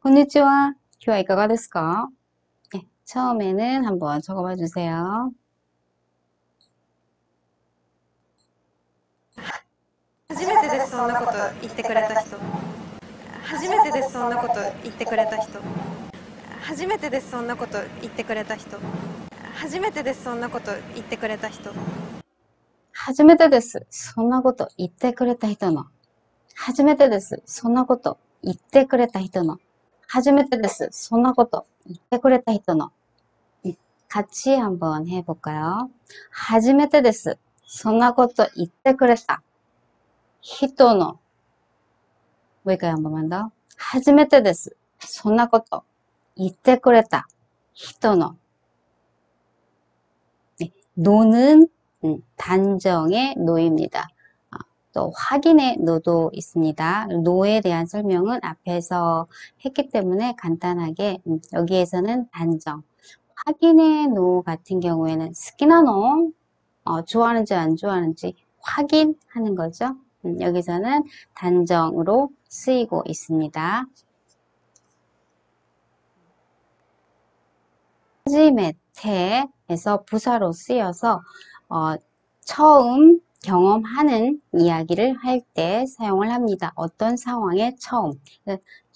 konnichiwa. 今日はいかがですか? 네, 처음에는 한번 적어봐 주세요. 初めてです、そんなこと言ってくれた人。初めてです、そんなこと言ってくれた人。初めてです、そんなこと言ってくれた人。初めてです、そんなこと言ってくれた人。初めてです。そんなこと言ってくれた人の。初めてです。そんなこと言ってくれた人の。初めてです。そんなこと言ってくれた人の。같이 한번 해볼까요? 初めてです。そんなこと言ってくれた人の。뭐일까요? 한 번만 더. 初めてです。そんなこと言ってくれた人の. 네, 노는 단정의 노입니다. 또 확인의 노도 있습니다. 노에 대한 설명은 앞에서 했기 때문에 간단하게 여기에서는 단정. 확인의 노 같은 경우에는 스키나노 좋아하는지 안 좋아하는지 확인하는 거죠. 여기서는 단정으로 쓰이고 있습니다. 하지메테에서 부사로 쓰여서 처음 경험하는 이야기를 할 때 사용을 합니다. 어떤 상황에 처음,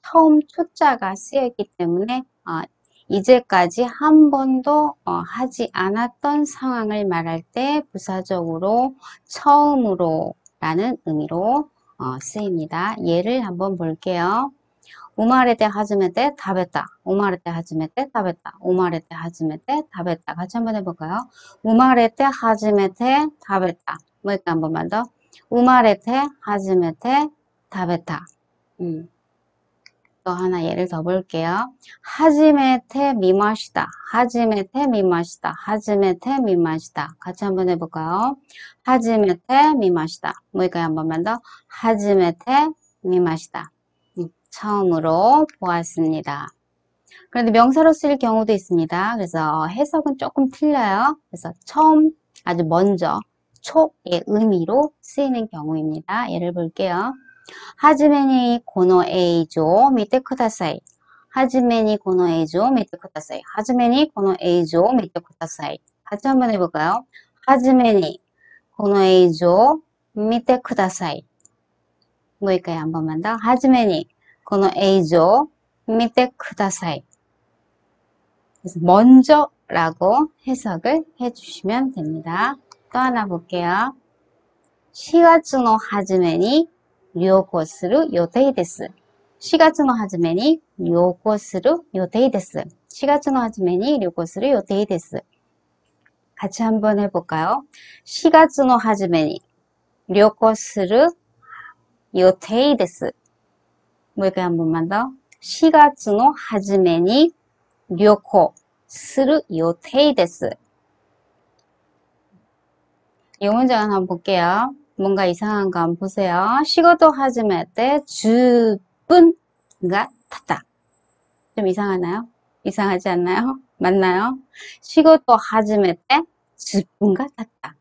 처음 초자가 쓰여있기 때문에 이제까지 한 번도 하지 않았던 상황을 말할 때 부사적으로 처음으로 라는 의미로 쓰입니다. 예를 한번 볼게요. 生まれて初めて食べた。生まれて初めて食べた。生まれて初めて食べた. 같이 한번 해볼까요? 生まれて初めて食べた. 뭐일까 한 번만 더. 生まれて初めて食べた. 또 하나 예를 더 볼게요. 初めて 見ました. 初めて 見ました. 初めて 見ました. 같이 한번 해볼까요? 初めて 見ました. 뭐일까요? 한 번만 더. 初めて 見ました. 처음으로 보았습니다. 그런데 명사로 쓰일 경우도 있습니다. 그래서 해석은 조금 틀려요. 그래서 처음, 아주 먼저, 초의 의미로 쓰이는 경우입니다. 예를 볼게요. 하지메니 고노 에이조 미테 쿠다사이. 하지메니 고노 에이조 미테 쿠다사이. 하지메니 고노 에이조 미테 쿠다사이. 같이 한번 해볼까요? 하지메니 고노 에이조 미테 쿠다사이. 뭐일까요? 한 번만 더. 하지메니 この映像 見てください. 그래서 먼저라고 해석을 해주시면 됩니다. 또 하나 볼게요. 4月の初めに旅行する予定です. 4月の初めに旅行する予定です. 4月の初めに旅行する予定です. 같이 한번 해볼까요? 4月の初めに旅行する予定です. 뭐일까요? 한 번만 더. 4月の初めに旅行する予定です. 이 문장은 한번 볼게요. 뭔가 이상한 거 한번 보세요. 仕事始めて10분が経った. 좀 이상하나요? 이상하지 않나요? 맞나요? 仕事始めて10분が経った.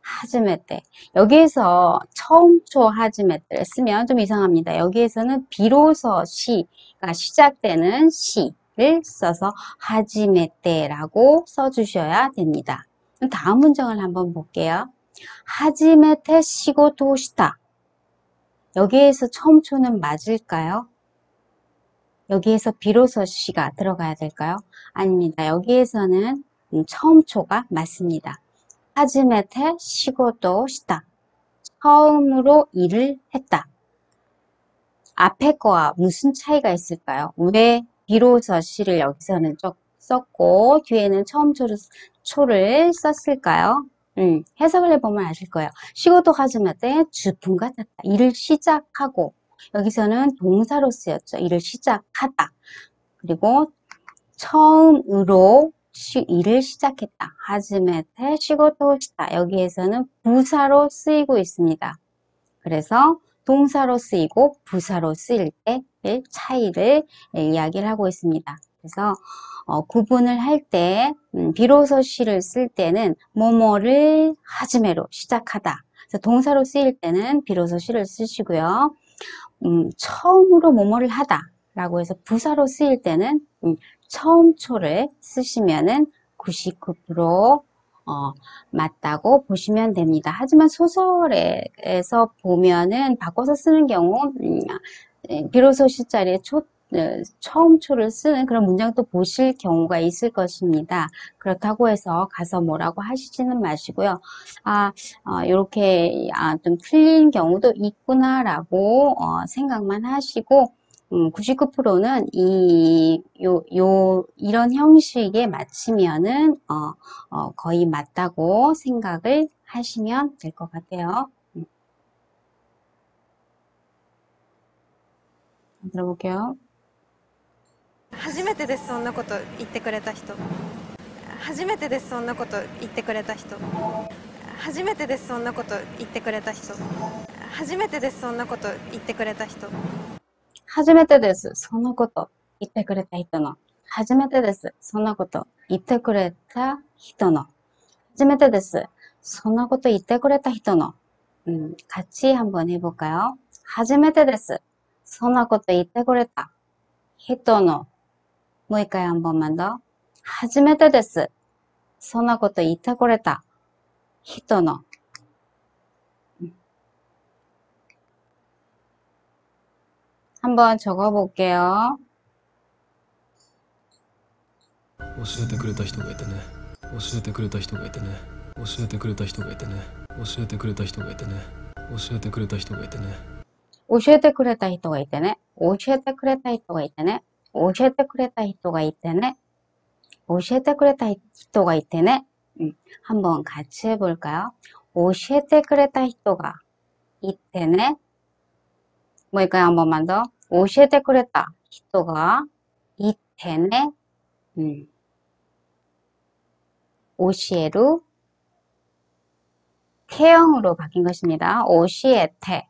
하즈메테. 여기에서 처음초 하즈메테를 쓰면 좀 이상합니다. 여기에서는 비로소 시가 시작되는 시를 써서 하지메테라고 써주셔야 됩니다. 다음 문장을 한번 볼게요. 하지메테 시고토 시타. 여기에서 처음초는 맞을까요? 여기에서 비로소 시가 들어가야 될까요? 아닙니다. 여기에서는 처음초가 맞습니다. 하지메테 시고도 시다. 처음으로 일을 했다. 앞에 거와 무슨 차이가 있을까요? 왜 비로소 시를 여기서는 썼고 뒤에는 처음 초를 썼을까요? 해석을 해보면 아실 거예요. 시고도 하지메테 주분 같았다. 일을 시작하고 여기서는 동사로 쓰였죠. 일을 시작하다. 그리고 처음으로 일을 시작했다. 하즈메테 시고토 시다. 여기에서는 부사로 쓰이고 있습니다. 그래서 동사로 쓰이고 부사로 쓰일 때의 차이를 이야기를 하고 있습니다. 그래서 구분을 할 때 비로소 시를 쓸 때는 뭐뭐를 하즈메로 시작하다. 그래서 동사로 쓰일 때는 비로소 시를 쓰시고요. 처음으로 뭐뭐를 하다. 라고 해서 부사로 쓰일 때는 처음 초를 쓰시면은 99% 맞다고 보시면 됩니다. 하지만 소설에서 보면은 바꿔서 쓰는 경우 비로소 시자리에 처음 초를 쓰는 그런 문장도 보실 경우가 있을 것입니다. 그렇다고 해서 가서 뭐라고 하시지는 마시고요. 이렇게 좀 틀린 경우도 있구나라고 생각만 하시고 99%는 이런 형식에 맞추면은 거의 맞다고 생각을 하시면 될 것 같아요. 들어볼게요. 初めてですそんなこと言ってくれた人初めてですそんなこと言ってくれた人初めてですそんなこと言ってくれた人初めてですそんなこと言ってくれた人初めてです。そんなこと言ってくれた人の。初めてです。そんなこと言ってくれた人の。初めてです。そんなこと言ってくれた人の。같이 한번 해볼까요? 初めてです. そんなこと言ってくれた人の. 뭐일까요? 한 번만 더. 初めてです. そんなこと言ってくれた人の. 한번 적어볼게요. 教えてくれた人がいてね。教えてくれた人がいてね。教えてくれた人がいてね。教えてくれた人がいてね。教えてくれた人がいてね。教えてくれた人がいてね。教えてくれた人がいてね。教えてくれた人がいてね. 教えてくれた人がいてね. 한번 같이 해볼까요? 教えてくれた人がいてね. 뭐일까요? 한 번만 더. 教えてくれた人がいてね. 教える 태형으로 바뀐 것입니다. 教えて.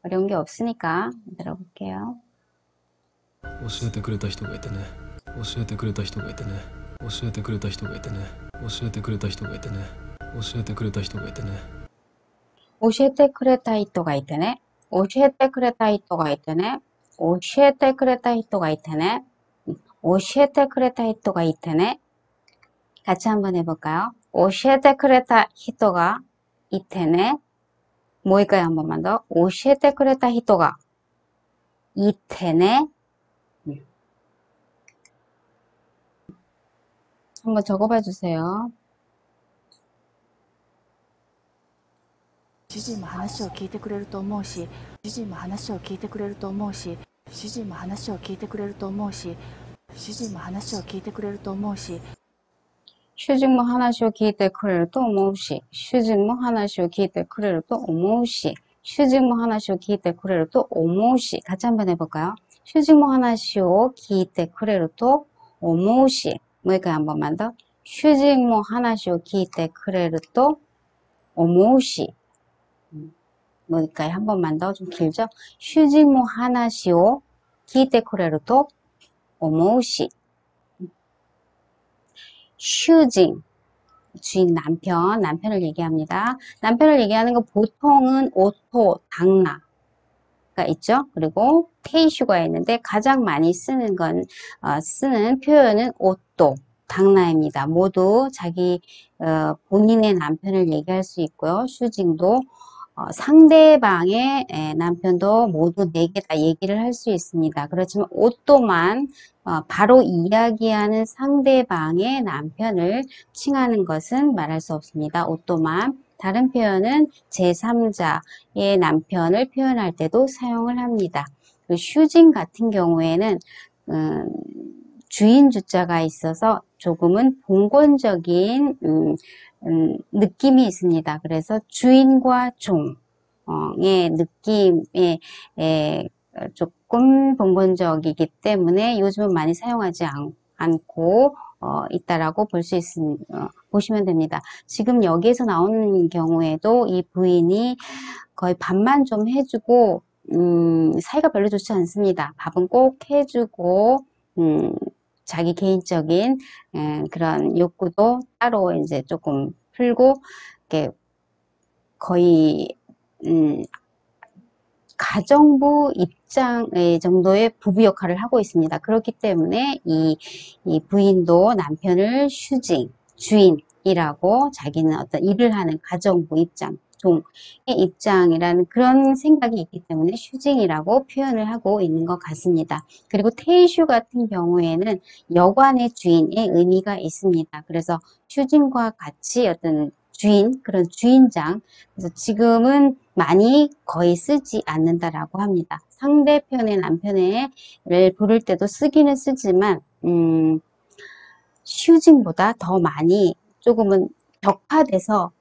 어려운 게 없으니까 들어볼게요. 教えてくれた人がいてね。教えてくれた人がいてね。教えてくれた人がいてね。教えてくれた人がいてね。教えてくれた人がいてね。教えてくれた人がいてね。教えてくれた人がいてね。教えてくれた人がいてね. 教えてくれた人がいてね. 같이 한번 해볼까요? 教えてくれた人がいてね. 뭐일까요? 한 번만 더. 教えてくれた人がいてね. 한번 적어봐 주세요. 主人も話を聞いてくれると思うし、主人も話を聞いてくれると思うし、主人も話を聞いてくれると思うし、主人も話を聞いてくれると思うし、 주진모 하나쇼 기대 그래를 또 오모우시. 주진모 하나쇼 기대 그래를 또 오모우시. 주진모 하나쇼 기대 그래를 또 오모우시. 같이 한번 해볼까요? 주진모 하나쇼 기대 그래를 또 오모우시. 뭐일까요? 한 번만 더. 주진모 하나쇼 기대 그래를 또 오모우시. 뭐일까요? 한 번만 더. 좀 길죠? 주진모 하나쇼 기대 그래를 또 오모우시. 슈징, 주인 남편을 얘기합니다. 남편을 얘기하는 거 보통은 오토, 당나가 있죠. 그리고 테이슈가 있는데 가장 많이 쓰는 표현은 오토, 당나입니다. 모두 자기 본인의 남편을 얘기할 수 있고요. 슈징도 상대방의 남편도 모두 4개 다 얘기를 할 수 있습니다. 그렇지만 오또만 바로 이야기하는 상대방의 남편을 칭하는 것은 말할 수 없습니다. 오또만. 다른 표현은 제3자의 남편을 표현할 때도 사용을 합니다. 그 슈징 같은 경우에는 주인 주자가 있어서 조금은 봉건적인 느낌이 있습니다. 그래서 주인과 종의 느낌에 조금 봉건적이기 때문에 요즘은 많이 사용하지 않고 있다라고 보시면 됩니다. 지금 여기에서 나오는 경우에도 이 부인이 거의 밥만 좀 해주고 사이가 별로 좋지 않습니다. 밥은 꼭 해주고 자기 개인적인 그런 욕구도 따로 이제 조금 풀고 이렇게 거의 가정부 입장의 정도의 부부 역할을 하고 있습니다. 그렇기 때문에 이 부인도 남편을 슈징, 주인이라고 자기는 어떤 일을 하는 가정부 입장, 종의 입장이라는 그런 생각이 있기 때문에 슈징이라고 표현을 하고 있는 것 같습니다. 그리고 테이슈 같은 경우에는 여관의 주인의 의미가 있습니다. 그래서 슈징과 같이 어떤 주인, 그런 주인장, 그래서 지금은 많이 거의 쓰지 않는다라고 합니다. 상대편의 남편을 부를 때도 쓰기는 쓰지만 슈징보다 더 많이 조금은 격화돼서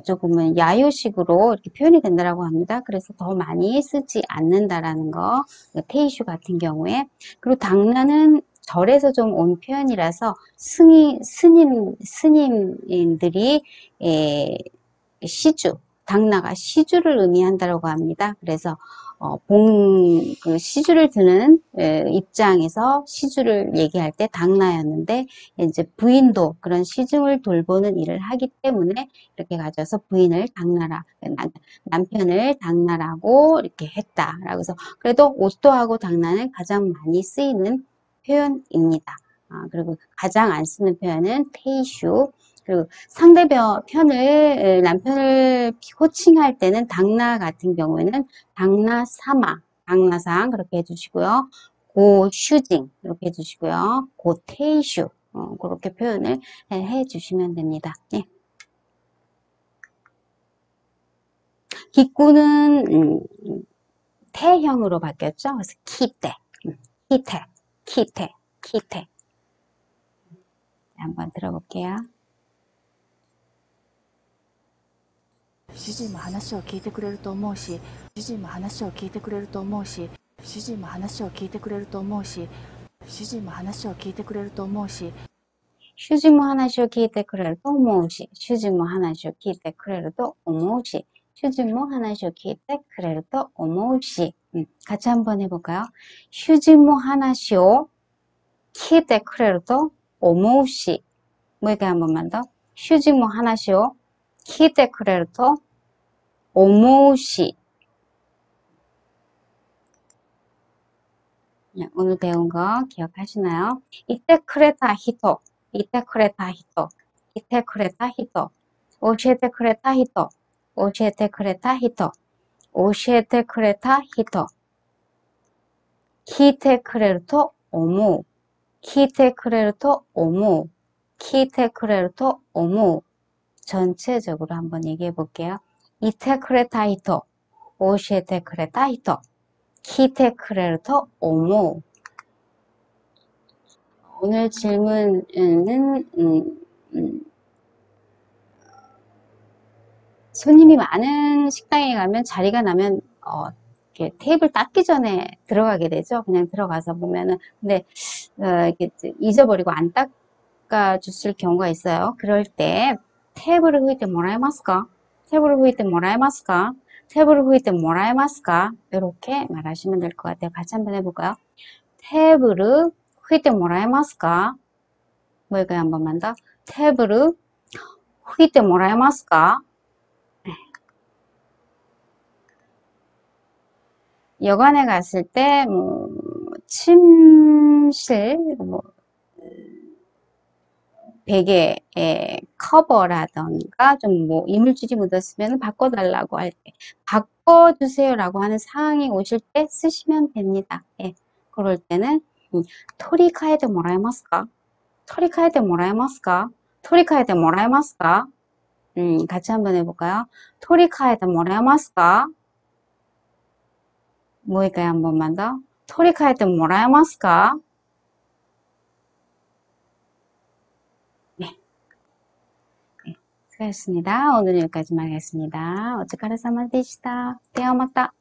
조금은 야유식으로 이렇게 표현이 된다라고 합니다. 그래서 더 많이 쓰지 않는다라는 거, 테이슈 같은 경우에. 그리고 당나는 절에서 좀 온 표현이라서 스님들이 시주, 당나가 시주를 의미한다고 합니다. 그래서 그 시주를 드는 입장에서 시주를 얘기할 때 당나였는데 이제 부인도 그런 시중을 돌보는 일을 하기 때문에 이렇게 가져서 부인을 당나라, 남편을 당나라고 이렇게 했다라고 해서 그래도 오또하고 당나는 가장 많이 쓰이는 표현입니다. 그리고 가장 안 쓰는 표현은 테이슈. 그리고 상대편을 남편을 호칭할 때는 당나 같은 경우에는 당나사마, 당나상 그렇게 해주시고요. 고슈징 이렇게 해주시고요. 고테이슈 그렇게 표현을 해주시면 됩니다. 네. 기구는 태형으로 바뀌었죠. 그래서 키테, 키테, 키테, 키테. 한번 들어볼게요. 主人も話を聞いてくれると思うし、主人も話を聞いてくれると思うし、主人も話を聞いてくれると思うし、主人も話を聞いてくれると思うし、 슈즈모 하나시오 키이테 크레르도 오모우시, 슈즈모 하나시오 키이테 크레르도 오모우시, 슈즈모 하나시오 키이테 크레르도 오모우시. 같이 한번 해볼까요? 슈즈모 하나시오 키이테 크레르도 오모우시. 뭐이게 한 번만 더. 슈즈모 하나시오 키이테 크레르도 오모우시. 오늘 배운 거 기억하시나요? 이때 크레타 히토, 이때 크레타 히토, 이때 크레타 히토, 오시에테 크레타 히토, 오시에테 크레타 히토, 오시에테 크레타 히토, 키테 크레르토 오무, 키테 크레르토 오무, 키테 크레르토 오무. 전체적으로 한번 얘기해 볼게요. 이테 크레타 히토, 오시에테 크레타 히토, 키테 크레르토 오모. 오늘 질문은 손님이 많은 식당에 가면 자리가 나면 이렇게 테이블 닦기 전에 들어가게 되죠. 그냥 들어가서 보면은 근데 이렇게 잊어버리고 안 닦아줬을 경우가 있어요. 그럴 때 테이블을 후이 때 뭐라 해마스까? 테이블을 후이 때 뭐라 해마스까? 테이블을 후이 때 뭐라 해마스까? 이렇게 말하시면 될 것 같아요. 같이 한번 해볼까요? 테이블을 후이 때 뭐라 해마스까? 뭐일까요? 한 번만 더. 테이블을 후이 때 뭐라 해마스까? 여관에 갔을 때, 침실, 베개에 커버라던가, 이물질이 묻었으면 바꿔달라고 할 때, 바꿔주세요라고 하는 상황이 오실 때 쓰시면 됩니다. 예. 그럴 때는, 토리카에데 뭐라해마스까? 토리카에데 뭐라해마스까? 토리카에데 뭐라해마스까? 같이 한번 해볼까요? 토리카에데 뭐라해마스까? 뭐일까요? 한 번만 더. 토리카에데 뭐라해마스까? 네. 네. 수고하셨습니다. 오늘 여기까지만 하겠습니다. 오츠카레사마 데시타. 대화また.